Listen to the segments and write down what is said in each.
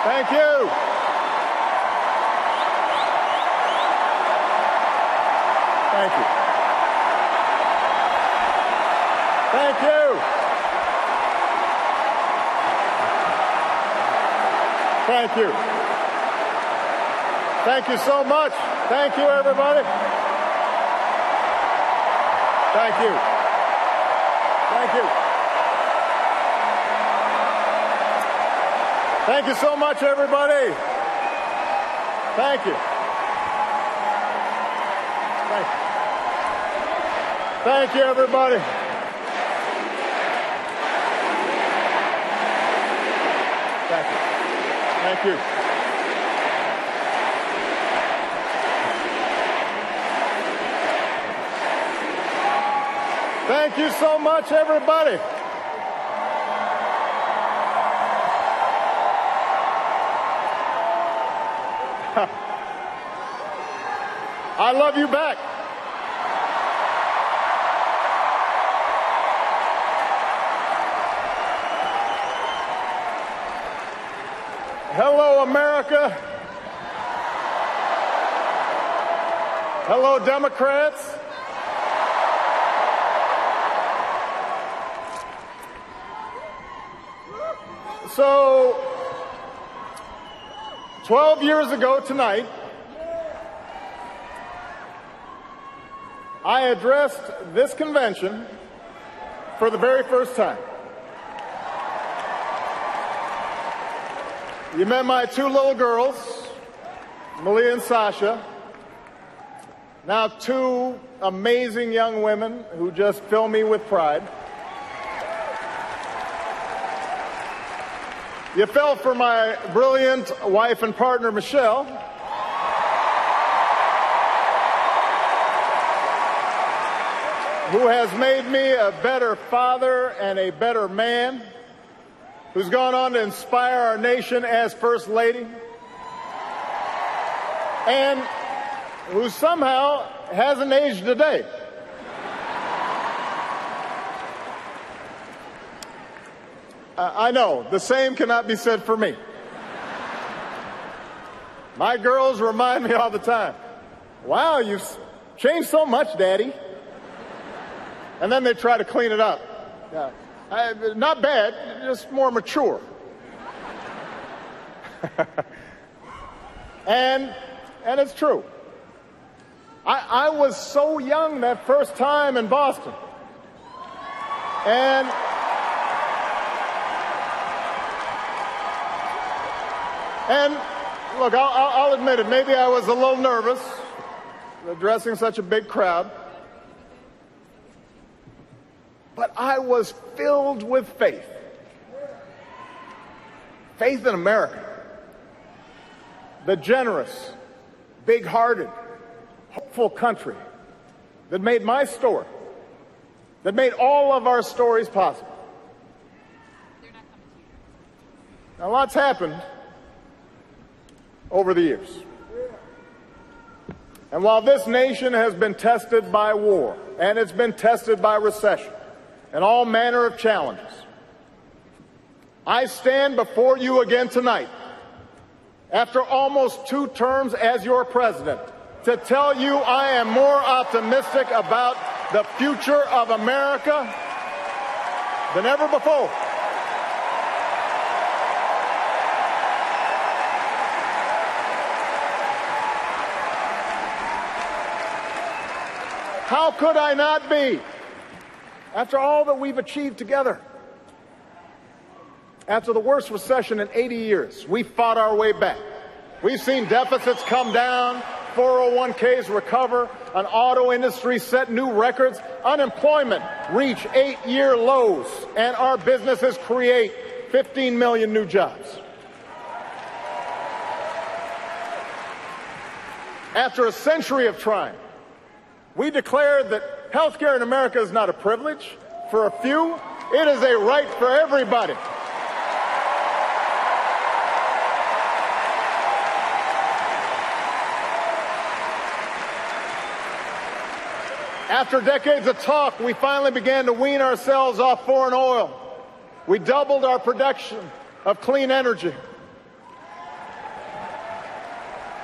Thank you. Thank you. Thank you. Thank you. Thank you so much. Thank you, everybody. Thank you. Thank you. Thank you so much, everybody. Thank you. Thank you. Thank you, everybody. Thank you. Thank you. Thank you so much, everybody. I love you back. Hello, America. Hello, Democrats. So, 12 years ago tonight, I addressed this convention for the very first time. You met my two little girls, Malia and Sasha, now two amazing young women who just fill me with pride. You fell for my brilliant wife and partner, Michelle. Who has made me a better father and a better man, who's gone on to inspire our nation as First Lady, and who somehow hasn't aged a day. I know, the same cannot be said for me. My girls remind me all the time, wow, you've changed so much, Daddy. And then they try to clean it up. Yeah. Not bad, just more mature. and it's true. I was so young that first time in Boston. And look, I'll admit it, maybe I was a little nervous addressing such a big crowd. But I was filled with faith. Faith in America. The generous, big-hearted, hopeful country that made my story, that made all of our stories possible. Now, lots happened over the years. And while this nation has been tested by war, and it's been tested by recession, and all manner of challenges, I stand before you again tonight, after almost 2 terms as your president, to tell you I am more optimistic about the future of America than ever before. How could I not be? After all that we've achieved together, after the worst recession in 80 years, we fought our way back. We've seen deficits come down, 401ks recover, an auto industry set new records, unemployment reach 8-year lows, and our businesses create 15 million new jobs. After a century of trying, we declared that health care in America is not a privilege for a few. It is a right for everybody. After decades of talk, we finally began to wean ourselves off foreign oil. We doubled our production of clean energy.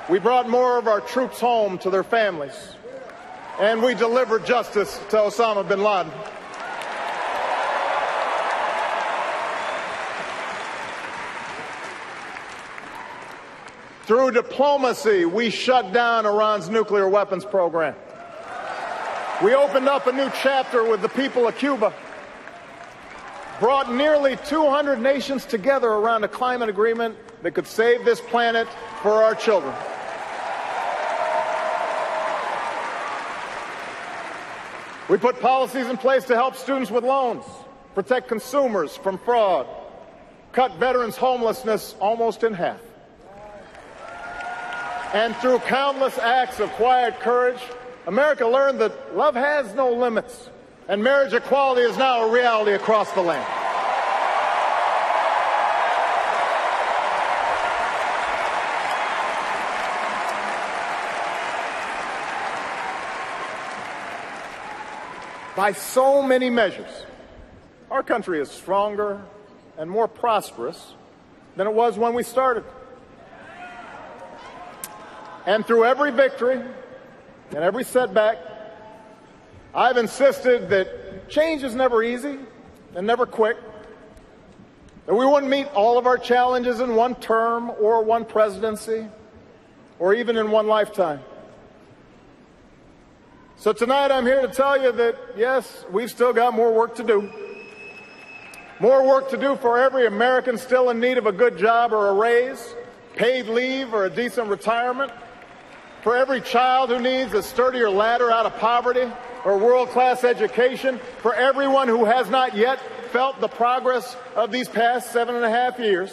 We brought more of our troops home to their families. And we delivered justice to Osama bin Laden. Through diplomacy, we shut down Iran's nuclear weapons program. We opened up a new chapter with the people of Cuba, brought nearly 200 nations together around a climate agreement that could save this planet for our children. We put policies in place to help students with loans, protect consumers from fraud, cut veterans' homelessness almost in half. And through countless acts of quiet courage, America learned that love has no limits, and marriage equality is now a reality across the land. By so many measures, our country is stronger and more prosperous than it was when we started. And through every victory and every setback, I've insisted that change is never easy and never quick, that we wouldn't meet all of our challenges in one term or one presidency or even in one lifetime. So tonight I'm here to tell you that, yes, we've still got more work to do. More work to do for every American still in need of a good job or a raise, paid leave or a decent retirement. For every child who needs a sturdier ladder out of poverty or world-class education, for everyone who has not yet felt the progress of these past 7.5 years.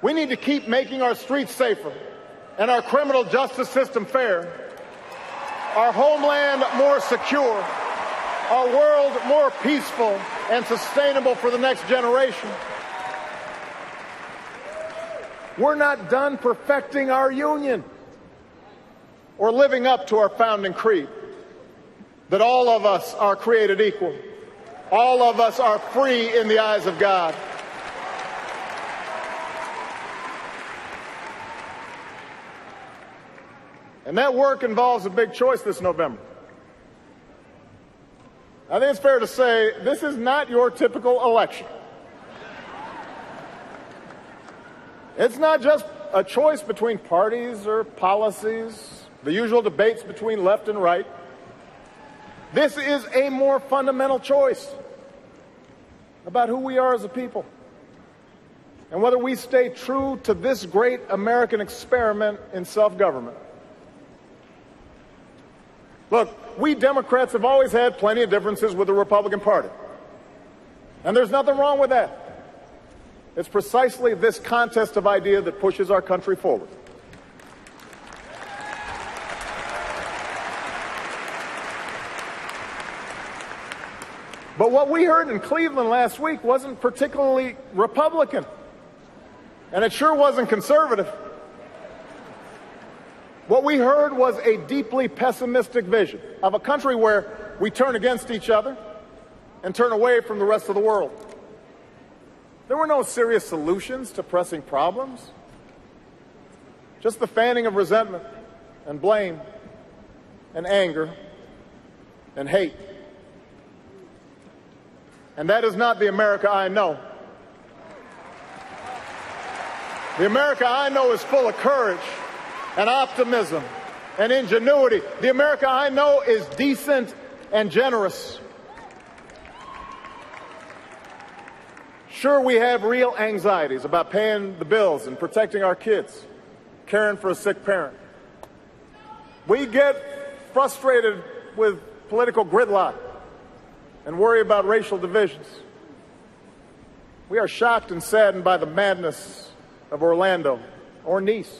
We need to keep making our streets safer and our criminal justice system fair, our homeland more secure, our world more peaceful and sustainable for the next generation. We're not done perfecting our union or living up to our founding creed, that all of us are created equal. All of us are free in the eyes of God. And that work involves a big choice this November. I think it's fair to say this is not your typical election. It's not just a choice between parties or policies, the usual debates between left and right. This is a more fundamental choice about who we are as a people and whether we stay true to this great American experiment in self-government. Look, we Democrats have always had plenty of differences with the Republican Party, and there's nothing wrong with that. It's precisely this contest of ideas that pushes our country forward. But what we heard in Cleveland last week wasn't particularly Republican, and it sure wasn't conservative. What we heard was a deeply pessimistic vision of a country where we turn against each other and turn away from the rest of the world. There were no serious solutions to pressing problems, just the fanning of resentment and blame and anger and hate. And that is not the America I know. The America I know is full of courage and optimism and ingenuity. The America I know is decent and generous. Sure, we have real anxieties about paying the bills and protecting our kids, caring for a sick parent. We get frustrated with political gridlock and worry about racial divisions. We are shocked and saddened by the madness of Orlando or Nice.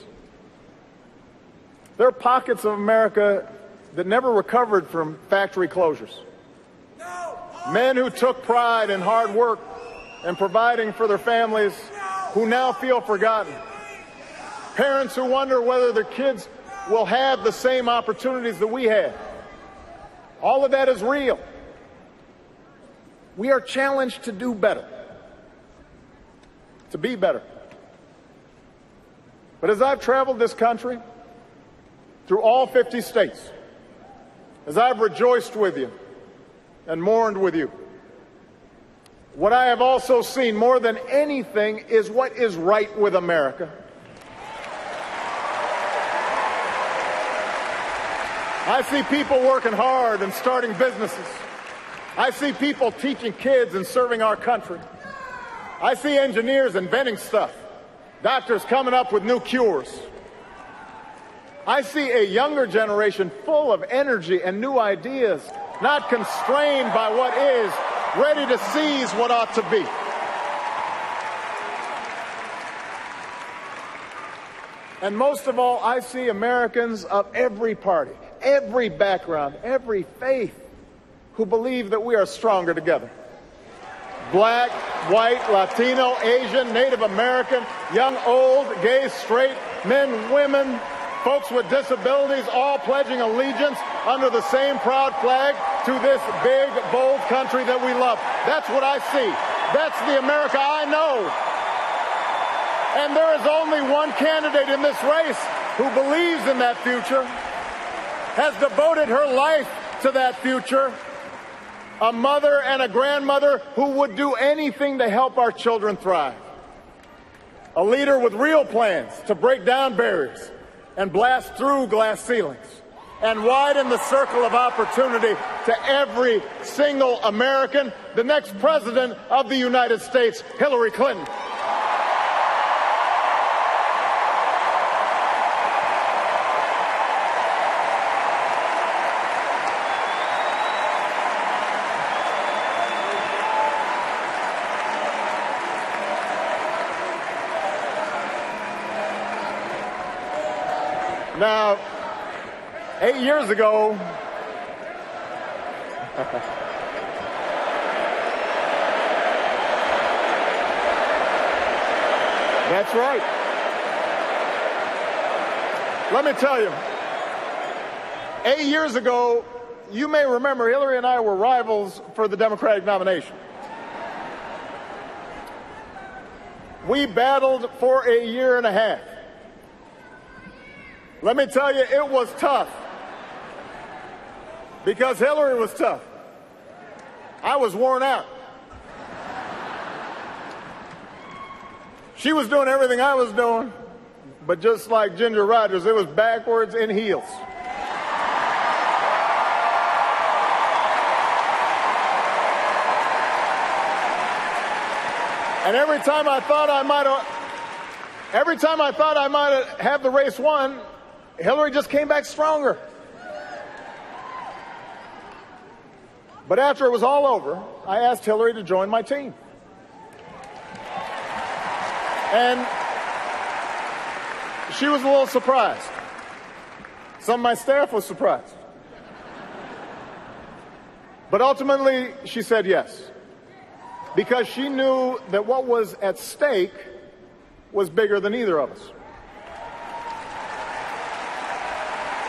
There are pockets of America that never recovered from factory closures. Men who took pride in hard work and providing for their families who now feel forgotten. Parents who wonder whether their kids will have the same opportunities that we had. All of that is real. We are challenged to do better, to be better. But as I've traveled this country, through all 50 states, as I've rejoiced with you and mourned with you, what I have also seen more than anything is what is right with America. I see people working hard and starting businesses. I see people teaching kids and serving our country. I see engineers inventing stuff, doctors coming up with new cures. I see a younger generation full of energy and new ideas, not constrained by what is, ready to seize what ought to be. And most of all, I see Americans of every party, every background, every faith, who believe that we are stronger together. Black, white, Latino, Asian, Native American, young, old, gay, straight, men, women, folks with disabilities, all pledging allegiance under the same proud flag to this big, bold country that we love. That's what I see. That's the America I know. And there is only one candidate in this race who believes in that future, has devoted her life to that future, a mother and a grandmother who would do anything to help our children thrive. A leader with real plans to break down barriers and blast through glass ceilings and widen the circle of opportunity to every single American, the next president of the United States, Hillary Clinton. Now, 8 years ago, that's right. Let me tell you, 8 years ago, you may remember Hillary and I were rivals for the Democratic nomination. We battled for a year and a half. Let me tell you, it was tough, because Hillary was tough. I was worn out. She was doing everything I was doing, but just like Ginger Rogers, it was backwards in heels. And every time I thought I might have the race won, Hillary just came back stronger. But after it was all over, I asked Hillary to join my team. And she was a little surprised. Some of my staff was surprised. But ultimately, she said yes, because she knew that what was at stake was bigger than either of us.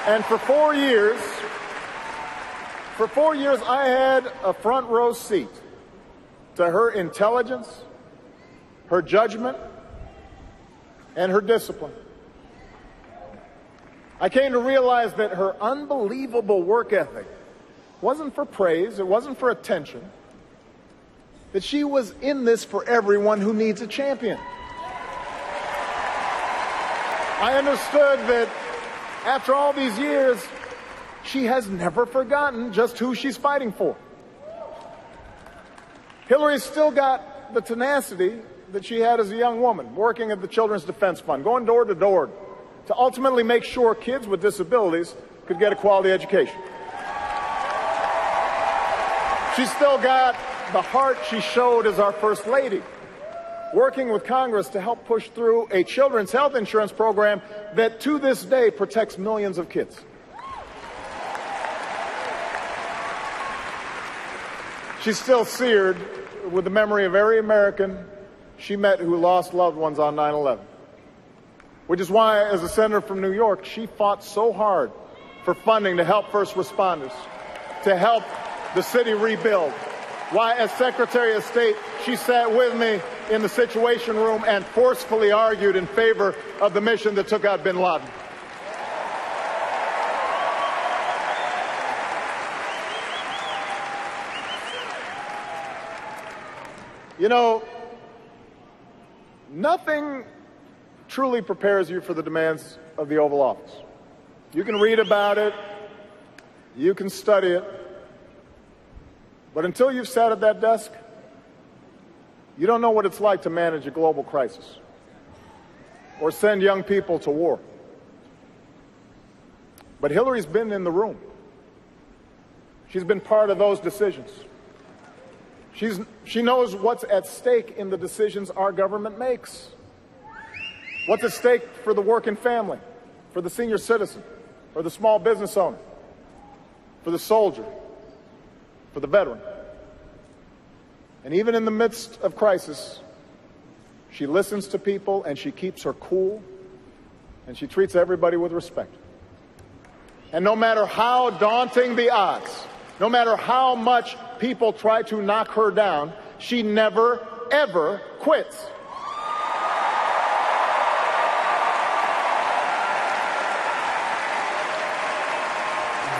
And for 4 years, I had a front row seat to her intelligence, her judgment, and her discipline. I came to realize that her unbelievable work ethic wasn't for praise, it wasn't for attention, that she was in this for everyone who needs a champion. I understood that after all these years, she has never forgotten just who she's fighting for. Hillary's still got the tenacity that she had as a young woman, working at the Children's Defense Fund, going door to door to ultimately make sure kids with disabilities could get a quality education. She's still got the heart she showed as our First Lady, working with Congress to help push through a children's health insurance program that to this day protects millions of kids. She's still seared with the memory of every American she met who lost loved ones on 9/11. Which is why, as a senator from New York, she fought so hard for funding to help first responders, to help the city rebuild. Why, as Secretary of State, she sat with me in the Situation Room and forcefully argued in favor of the mission that took out bin Laden. You know, nothing truly prepares you for the demands of the Oval Office. You can read about it, you can study it, but until you've sat at that desk, you don't know what it's like to manage a global crisis or send young people to war. But Hillary's been in the room. She's been part of those decisions. She knows what's at stake in the decisions our government makes. What's at stake for the working family, for the senior citizen, for the small business owner, for the soldier, for the veteran. And even in the midst of crisis, she listens to people and she keeps her cool and she treats everybody with respect. And no matter how daunting the odds, no matter how much people try to knock her down, she never, ever quits.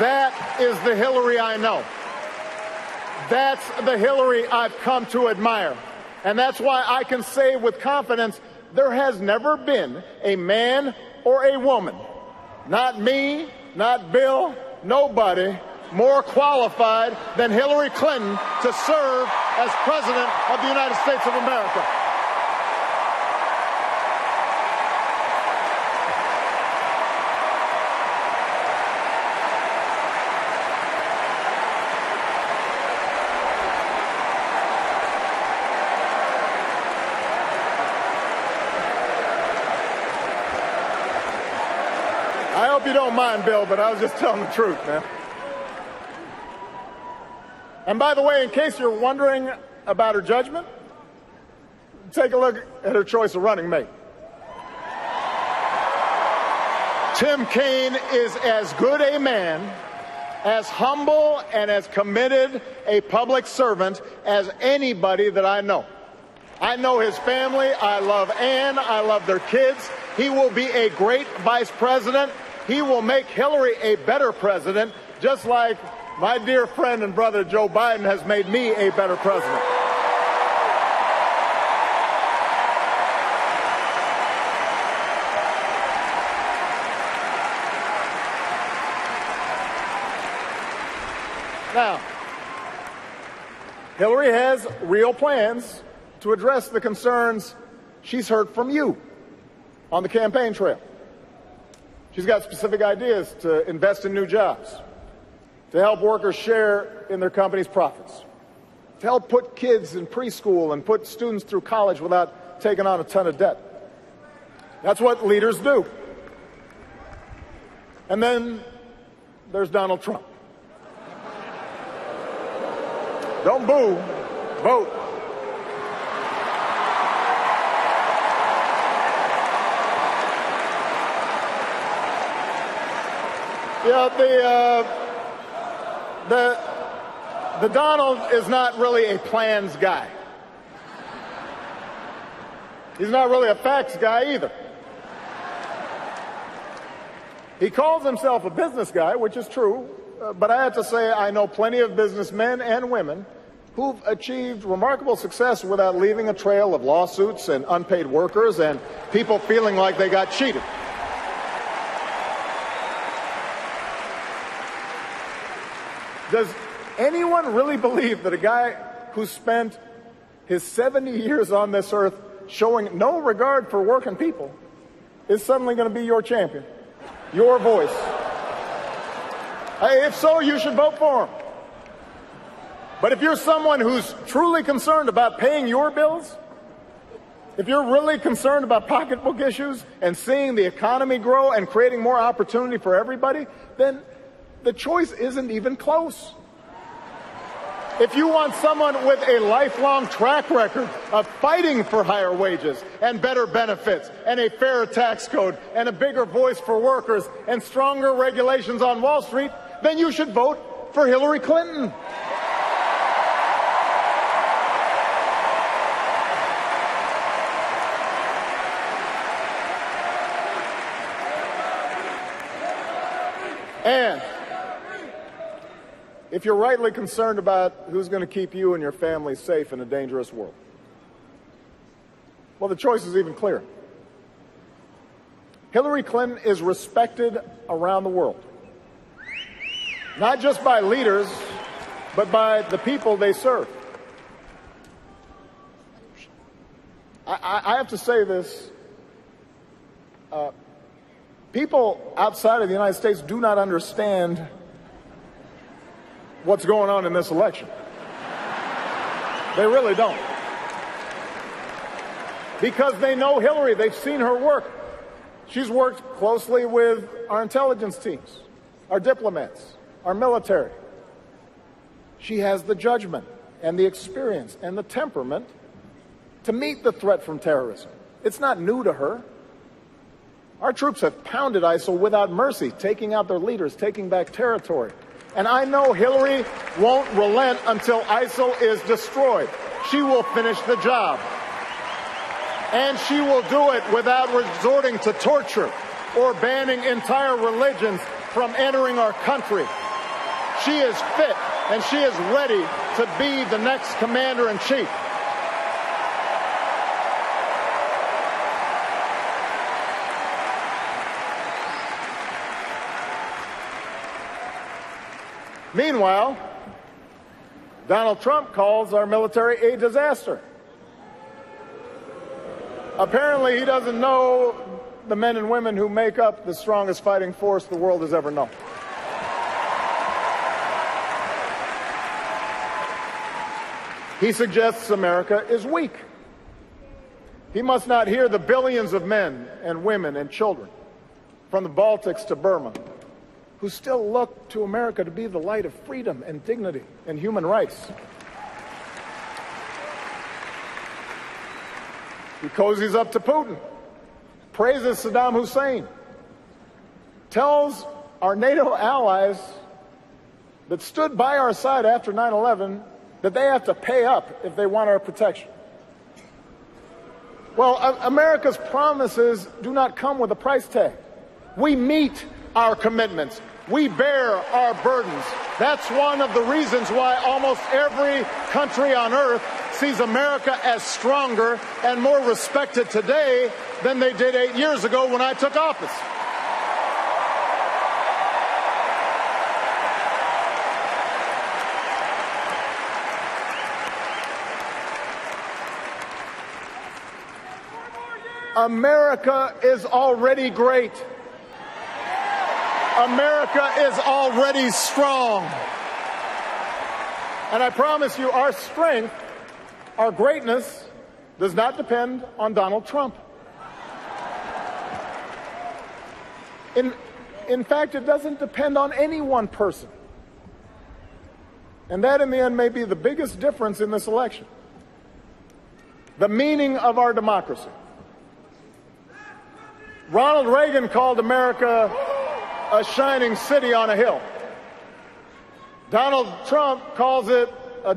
That is the Hillary I know. That's the Hillary I've come to admire. And that's why I can say with confidence, there has never been a man or a woman, not me, not Bill, nobody, more qualified than Hillary Clinton to serve as President of the United States of America. I hope you don't mind, Bill, but I was just telling the truth, man. And by the way, in case you're wondering about her judgment, take a look at her choice of running mate. Tim Kaine is as good a man, as humble and as committed a public servant as anybody that I know. I know his family. I love Ann. I love their kids. He will be a great vice president. He will make Hillary a better president, just like my dear friend and brother Joe Biden has made me a better president. Now, Hillary has real plans to address the concerns she's heard from you on the campaign trail. She's got specific ideas to invest in new jobs, to help workers share in their company's profits, to help put kids in preschool and put students through college without taking on a ton of debt. That's what leaders do. And then there's Donald Trump. Don't boo, vote. Yeah, the Donald is not really a plans guy. He's not really a facts guy either. He calls himself a business guy, which is true, but I have to say I know plenty of businessmen and women who've achieved remarkable success without leaving a trail of lawsuits and unpaid workers and people feeling like they got cheated. Does anyone really believe that a guy who spent his 70 years on this earth showing no regard for working people is suddenly going to be your champion, your voice? If so, you should vote for him. But if you're someone who's truly concerned about paying your bills, if you're really concerned about pocketbook issues and seeing the economy grow and creating more opportunity for everybody, then the choice isn't even close. If you want someone with a lifelong track record of fighting for higher wages and better benefits and a fairer tax code and a bigger voice for workers and stronger regulations on Wall Street, then you should vote for Hillary Clinton. And if you're rightly concerned about who's going to keep you and your family safe in a dangerous world, well, the choice is even clearer. Hillary Clinton is respected around the world, not just by leaders, but by the people they serve. I have to say this. People outside of the United States do not understand what's going on in this election. They really don't. Because they know Hillary. They've seen her work. She's worked closely with our intelligence teams, our diplomats, our military. She has the judgment and the experience and the temperament to meet the threat from terrorism. It's not new to her. Our troops have pounded ISIL without mercy, taking out their leaders, taking back territory. And I know Hillary won't relent until ISIL is destroyed. She will finish the job. And she will do it without resorting to torture or banning entire religions from entering our country. She is fit and she is ready to be the next commander-in-chief. Meanwhile, Donald Trump calls our military a disaster. Apparently, he doesn't know the men and women who make up the strongest fighting force the world has ever known. He suggests America is weak. He must not hear the billions of men and women and children from the Baltics to Burma who still look to America to be the light of freedom and dignity and human rights. He cozies up to Putin, praises Saddam Hussein, tells our NATO allies that stood by our side after 9/11 that they have to pay up if they want our protection. Well, America's promises do not come with a price tag. We meet our commitments. We bear our burdens. That's one of the reasons why almost every country on earth sees America as stronger and more respected today than they did 8 years ago when I took office. America is already great. America is already strong. And I promise you, our strength, our greatness, does not depend on Donald Trump. In fact, it doesn't depend on any one person. And that, in the end, may be the biggest difference in this election. The meaning of our democracy. Ronald Reagan called America a shining city on a hill. Donald Trump calls it a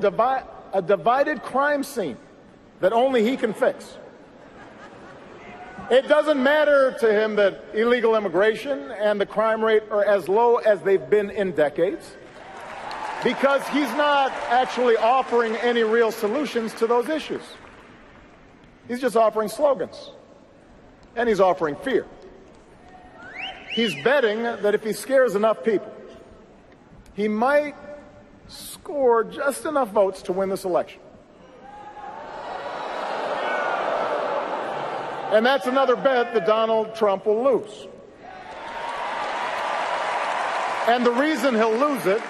divided crime scene that only he can fix. It doesn't matter to him that illegal immigration and the crime rate are as low as they've been in decades, because he's not actually offering any real solutions to those issues. He's just offering slogans, and he's offering fear. He's betting that if he scares enough people, he might score just enough votes to win this election. And that's another bet that Donald Trump will lose. And the reason he'll lose it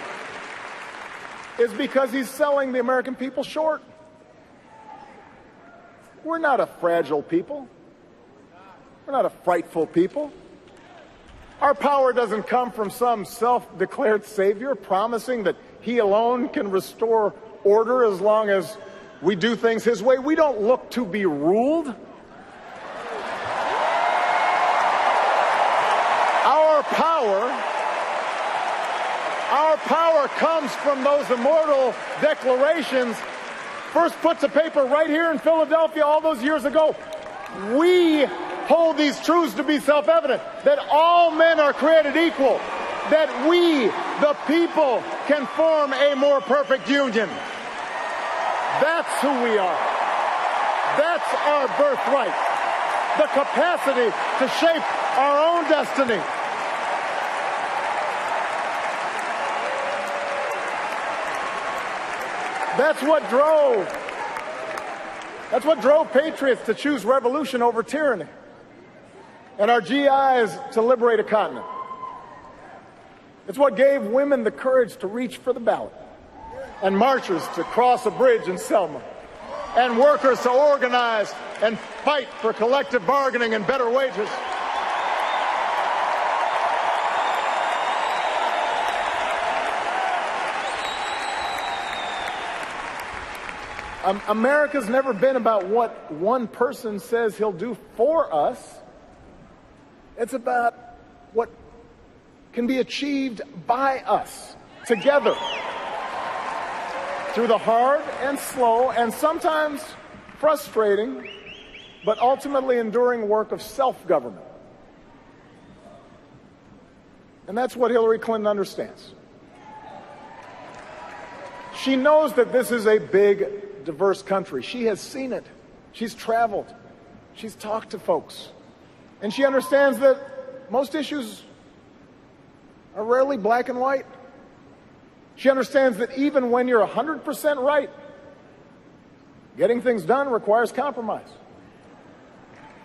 is because he's selling the American people short. We're not a fragile people. We're not a frightful people. Our power doesn't come from some self-declared savior promising that he alone can restore order as long as we do things his way. We don't look to be ruled. Our power comes from those immortal declarations first put to paper right here in Philadelphia all those years ago. We hold these truths to be self-evident, that all men are created equal, that we, the people, can form a more perfect union. That's who we are. That's our birthright. The capacity to shape our own destiny. That's what drove patriots to choose revolution over tyranny, and our GIs to liberate a continent. It's what gave women the courage to reach for the ballot, and marchers to cross a bridge in Selma, and workers to organize and fight for collective bargaining and better wages. America's never been about what one person says he'll do for us. It's about what can be achieved by us, together, through the hard and slow and sometimes frustrating, but ultimately enduring work of self-government. And that's what Hillary Clinton understands. She knows that this is a big, diverse country. She has seen it. She's traveled. She's talked to folks. And she understands that most issues are rarely black and white. She understands that even when you're 100% right, getting things done requires compromise.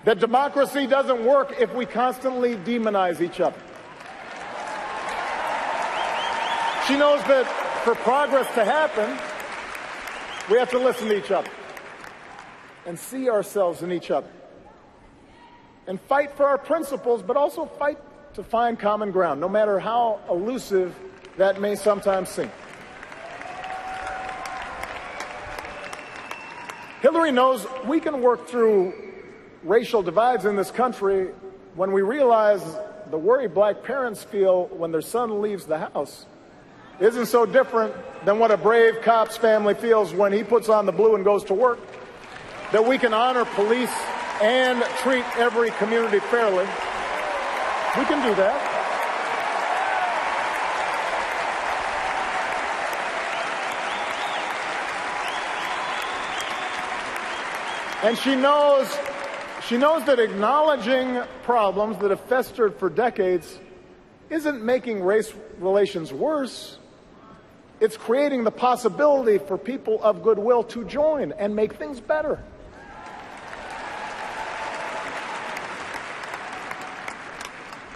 That democracy doesn't work if we constantly demonize each other. She knows that for progress to happen, we have to listen to each other and see ourselves in each other and fight for our principles, but also fight to find common ground, no matter how elusive that may sometimes seem. Hillary knows we can work through racial divides in this country when we realize the worry black parents feel when their son leaves the house isn't so different than what a brave cop's family feels when he puts on the blue and goes to work. That we can honor police and treat every community fairly. We can do that. And she knows that acknowledging problems that have festered for decades isn't making race relations worse. It's creating the possibility for people of goodwill to join and make things better.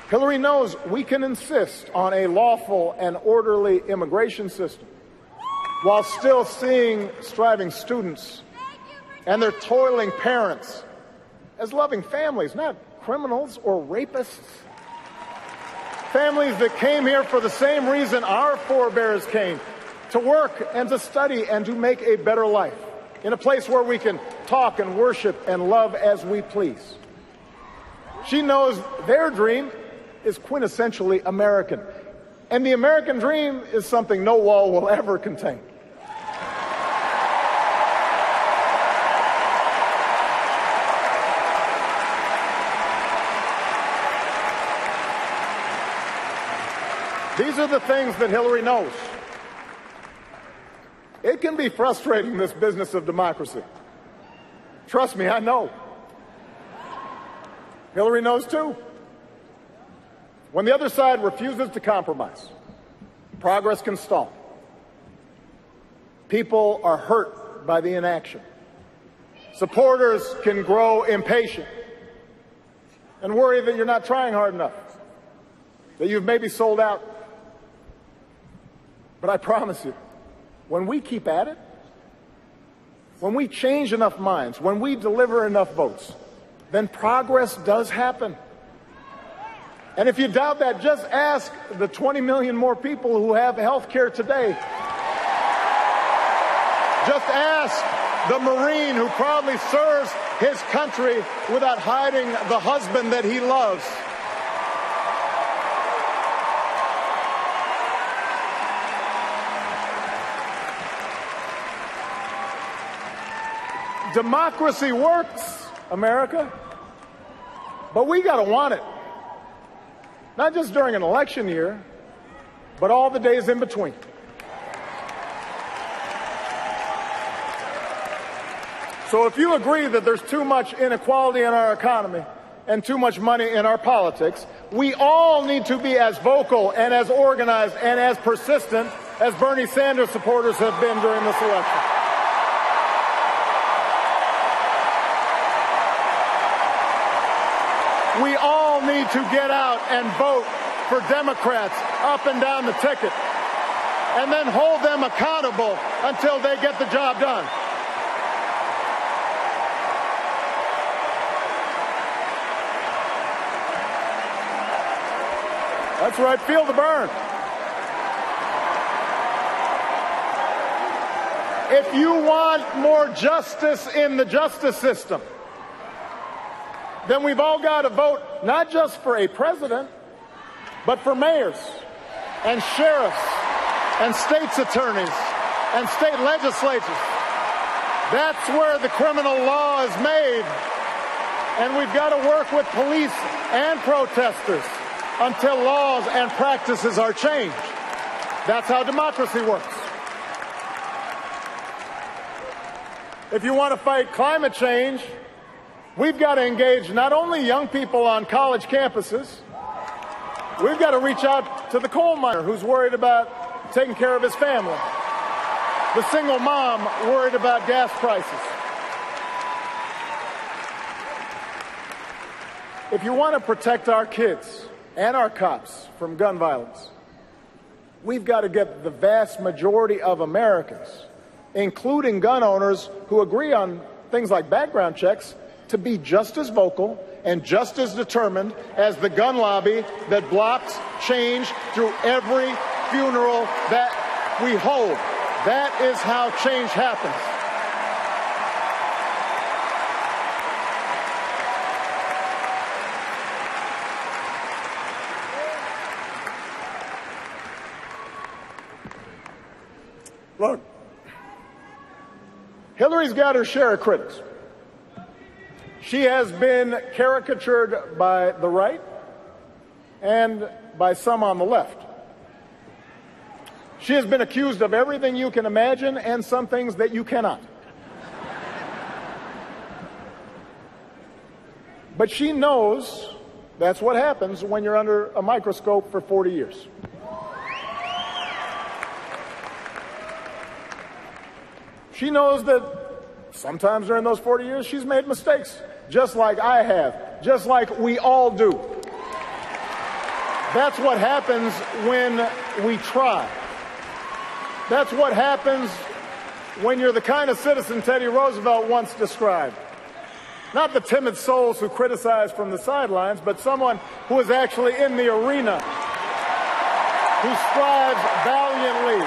Hillary knows we can insist on a lawful and orderly immigration system while still seeing striving students and their toiling parents as loving families, not criminals or rapists. Families that came here for the same reason our forebears came, to work and to study and to make a better life in a place where we can talk and worship and love as we please. She knows their dream is quintessentially American, and the American dream is something no wall will ever contain. These are the things that Hillary knows. It can be frustrating, this business of democracy. Trust me, I know. Hillary knows too. When the other side refuses to compromise, progress can stall. People are hurt by the inaction. Supporters can grow impatient and worry that you're not trying hard enough, that you've maybe sold out. But I promise you, when we keep at it, when we change enough minds, when we deliver enough votes, then progress does happen. And if you doubt that, just ask the 20 million more people who have health care today. Just ask the Marine who proudly serves his country without hiding the husband that he loves. Democracy works, America, but we got to want it. Not just during an election year, but all the days in between. So if you agree that there's too much inequality in our economy and too much money in our politics, we all need to be as vocal and as organized and as persistent as Bernie Sanders supporters have been during this election. We all need to get out and vote for Democrats up and down the ticket, and then hold them accountable until they get the job done. That's right, feel the burn. If you want more justice in the justice system, then we've all got to vote not just for a president, but for mayors and sheriffs and state's attorneys and state legislatures. That's where the criminal law is made. And we've got to work with police and protesters until laws and practices are changed. That's how democracy works. If you want to fight climate change, we've got to engage not only young people on college campuses, we've got to reach out to the coal miner who's worried about taking care of his family, the single mom worried about gas prices. If you want to protect our kids and our cops from gun violence, we've got to get the vast majority of Americans, including gun owners who agree on things like background checks, to be just as vocal and just as determined as the gun lobby that blocks change through every funeral that we hold. That is how change happens. Look, Hillary's got her share of critics. She has been caricatured by the right and by some on the left. She has been accused of everything you can imagine and some things that you cannot. But she knows that's what happens when you're under a microscope for 40 years. She knows that sometimes during those 40 years she's made mistakes, just like I have, just like we all do. That's what happens when we try. That's what happens when you're the kind of citizen Teddy Roosevelt once described. Not the timid souls who criticize from the sidelines, but someone who is actually in the arena, who strives valiantly,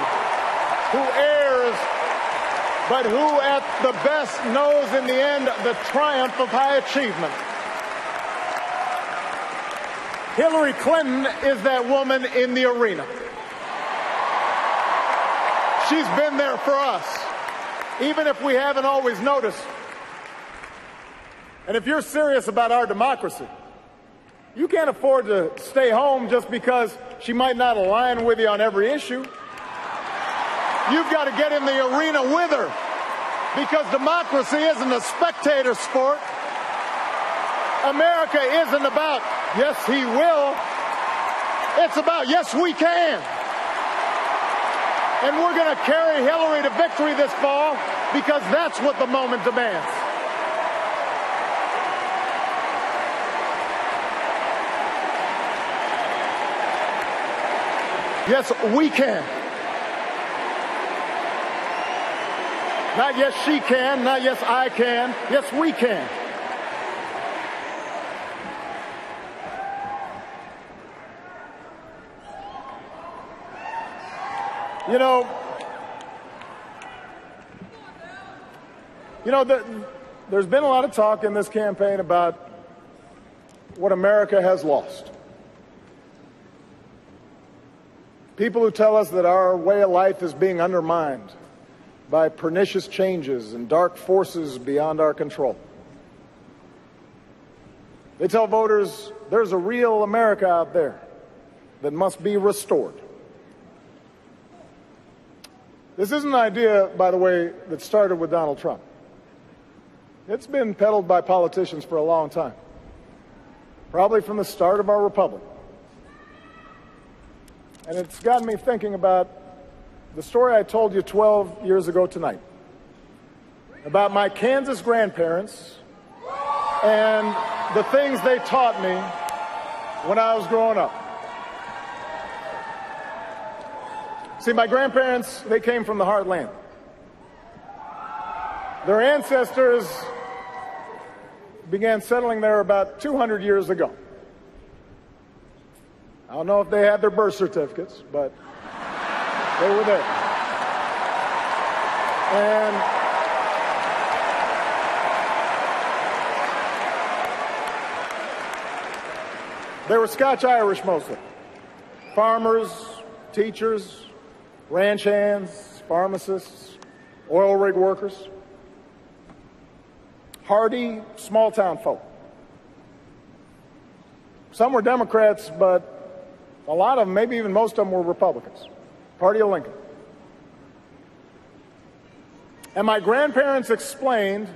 who errs, but who at the best knows in the end the triumph of high achievement. Hillary Clinton is that woman in the arena. She's been there for us, even if we haven't always noticed. And if you're serious about our democracy, you can't afford to stay home just because she might not align with you on every issue. You've got to get in the arena with her, because democracy isn't a spectator sport. America isn't about, yes, he will. It's about, yes, we can. And we're going to carry Hillary to victory this fall because that's what the moment demands. Yes, we can. Not yes, she can, not yes, I can. Yes, we can. You know, there's been a lot of talk in this campaign about what America has lost. People who tell us that our way of life is being undermined by pernicious changes and dark forces beyond our control. They tell voters there's a real America out there that must be restored. This isn't an idea, by the way, that started with Donald Trump. It's been peddled by politicians for a long time, probably from the start of our republic. And it's gotten me thinking about the story I told you 12 years ago tonight, about my Kansas grandparents and the things they taught me when I was growing up. See, my grandparents, they came from the heartland. Their ancestors began settling there about 200 years ago. I don't know if they had their birth certificates, but they were there. And they were Scotch-Irish mostly. Farmers, teachers, ranch hands, pharmacists, oil rig workers. Hardy, small-town folk. Some were Democrats, but a lot of them, maybe even most of them, were Republicans. Party of Lincoln. And my grandparents explained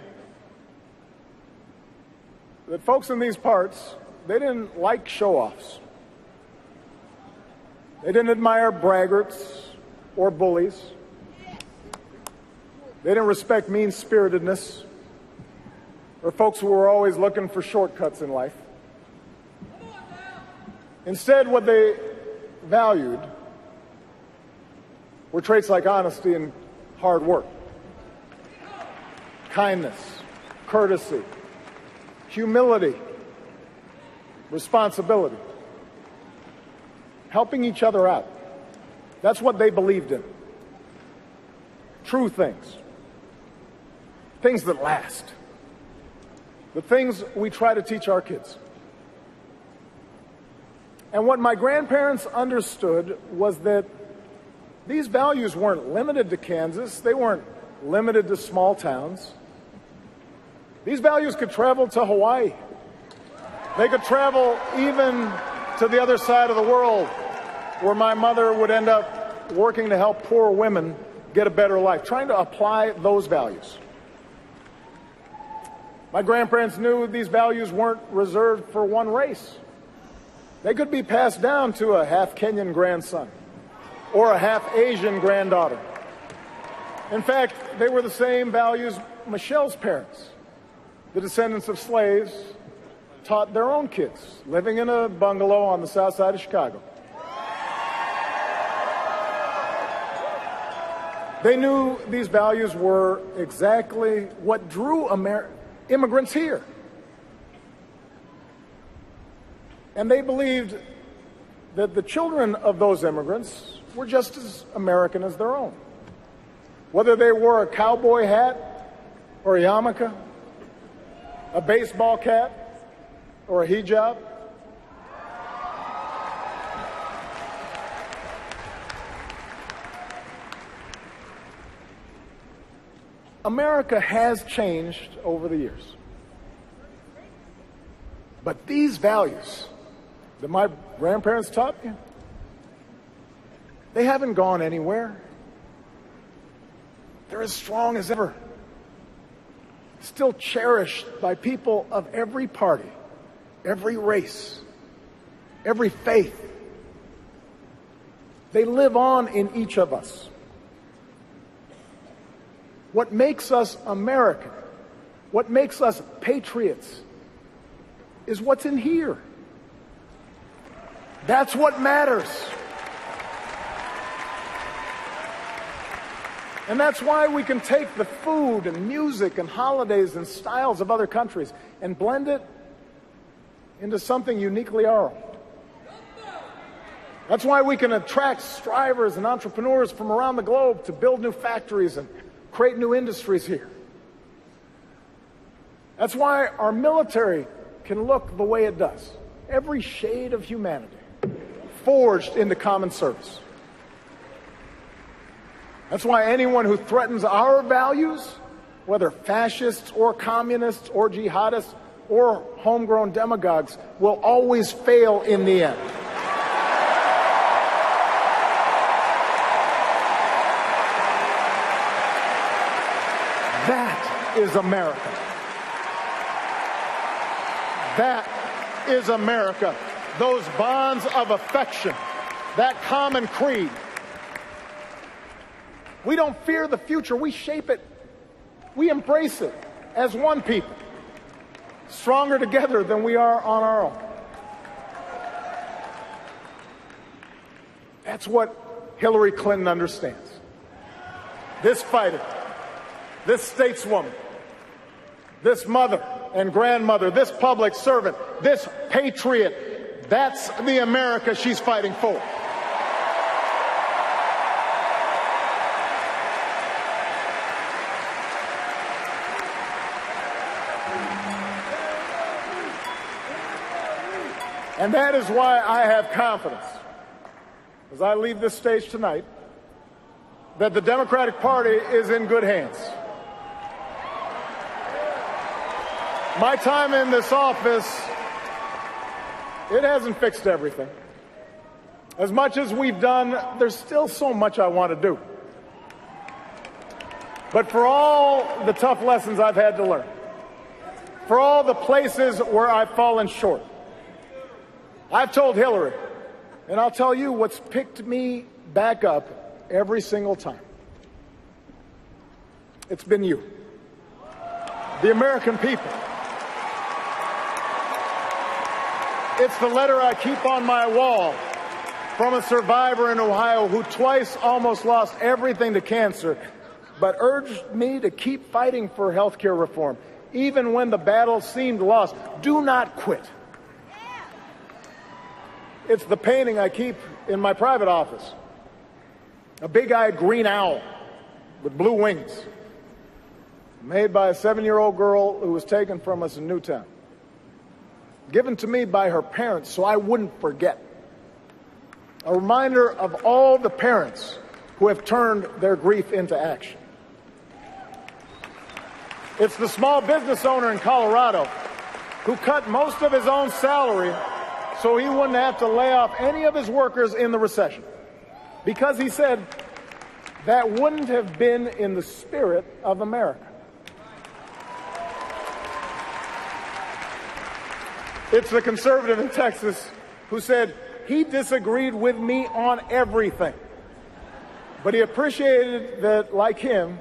that folks in these parts, they didn't like show-offs. They didn't admire braggarts or bullies. They didn't respect mean-spiritedness or folks who were always looking for shortcuts in life. Instead, what they valued were traits like honesty and hard work, kindness, courtesy, humility, responsibility, helping each other out. That's what they believed in. True things. Things that last. The things we try to teach our kids. And what my grandparents understood was that these values weren't limited to Kansas. They weren't limited to small towns. These values could travel to Hawaii. They could travel even to the other side of the world, where my mother would end up working to help poor women get a better life, trying to apply those values. My grandparents knew these values weren't reserved for one race. They could be passed down to a half Kenyan grandson or a half Asian granddaughter. In fact, they were the same values Michelle's parents, the descendants of slaves, taught their own kids living in a bungalow on the south side of Chicago. They knew these values were exactly what drew immigrants here. And they believed that the children of those immigrants were just as American as their own. Whether they wore a cowboy hat or a yarmulke, a baseball cap or a hijab. America has changed over the years. But these values that my grandparents taught me, they haven't gone anywhere. They're as strong as ever. Still cherished by people of every party, every race, every faith. They live on in each of us. What makes us American, what makes us patriots, is what's in here. That's what matters. And that's why we can take the food and music and holidays and styles of other countries and blend it into something uniquely our own. That's why we can attract strivers and entrepreneurs from around the globe to build new factories and create new industries here. That's why our military can look the way it does. Every shade of humanity forged into common service. That's why anyone who threatens our values, whether fascists or communists or jihadists or homegrown demagogues, will always fail in the end. That is America. That is America. Those bonds of affection, that common creed. We don't fear the future. We shape it. We embrace it as one people, stronger together than we are on our own. That's what Hillary Clinton understands. This fighter, this stateswoman, this mother and grandmother, this public servant, this patriot, that's the America she's fighting for. And that is why I have confidence, as I leave this stage tonight, that the Democratic Party is in good hands. My time in this office, it hasn't fixed everything. As much as we've done, there's still so much I want to do. But for all the tough lessons I've had to learn, for all the places where I've fallen short, I've told Hillary, and I'll tell you what's picked me back up every single time. It's been you, the American people. It's the letter I keep on my wall from a survivor in Ohio who twice almost lost everything to cancer, but urged me to keep fighting for health care reform, even when the battle seemed lost. Do not quit. It's the painting I keep in my private office. A big-eyed green owl with blue wings, made by a 7-year-old girl who was taken from us in Newtown, given to me by her parents so I wouldn't forget. A reminder of all the parents who have turned their grief into action. It's the small business owner in Colorado who cut most of his own salary so he wouldn't have to lay off any of his workers in the recession, because he said that wouldn't have been in the spirit of America. It's the conservative in Texas who said he disagreed with me on everything, but he appreciated that, like him,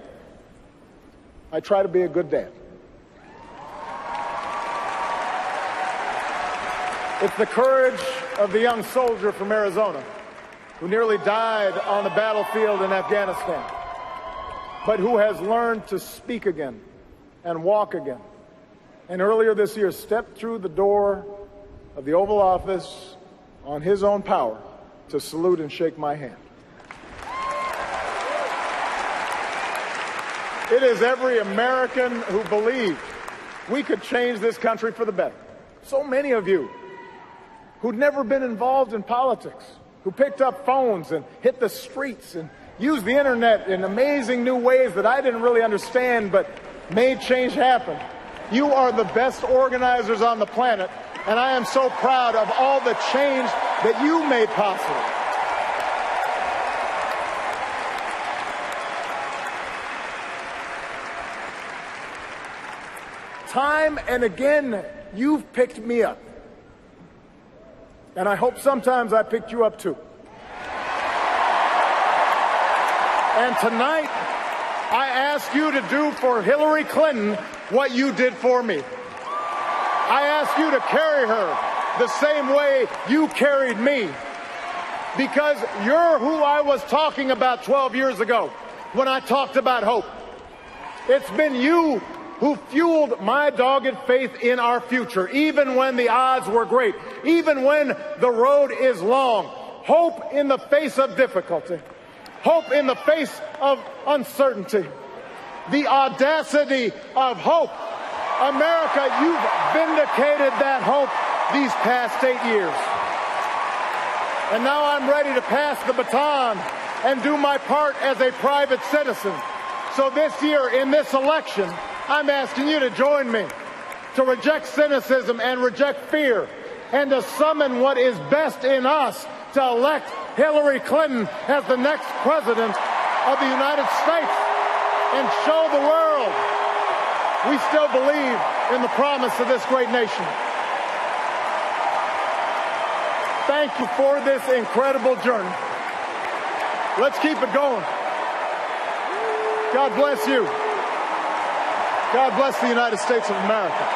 I try to be a good dad. It's the courage of the young soldier from Arizona who nearly died on the battlefield in Afghanistan, but who has learned to speak again and walk again. And earlier this year stepped through the door of the Oval Office on his own power to salute and shake my hand. It is every American who believed we could change this country for the better. So many of you who'd never been involved in politics, who picked up phones and hit the streets and used the internet in amazing new ways that I didn't really understand but made change happen. You are the best organizers on the planet, and I am so proud of all the change that you made possible. Time and again, you've picked me up. And I hope sometimes I picked you up too. And tonight, I ask you to do for Hillary Clinton what you did for me. I ask you to carry her the same way you carried me. Because you're who I was talking about 12 years ago when I talked about hope. It's been you who fueled my dogged faith in our future, even when the odds were great, even when the road is long. Hope in the face of difficulty. Hope in the face of uncertainty. The audacity of hope. America, you've vindicated that hope these past 8 years. And now I'm ready to pass the baton and do my part as a private citizen. So this year, in this election, I'm asking you to join me to reject cynicism and reject fear and to summon what is best in us to elect Hillary Clinton as the next president of the United States. and show the world we still believe in the promise of this great nation. Thank you for this incredible journey. Let's keep it going. God bless you. God bless the United States of America.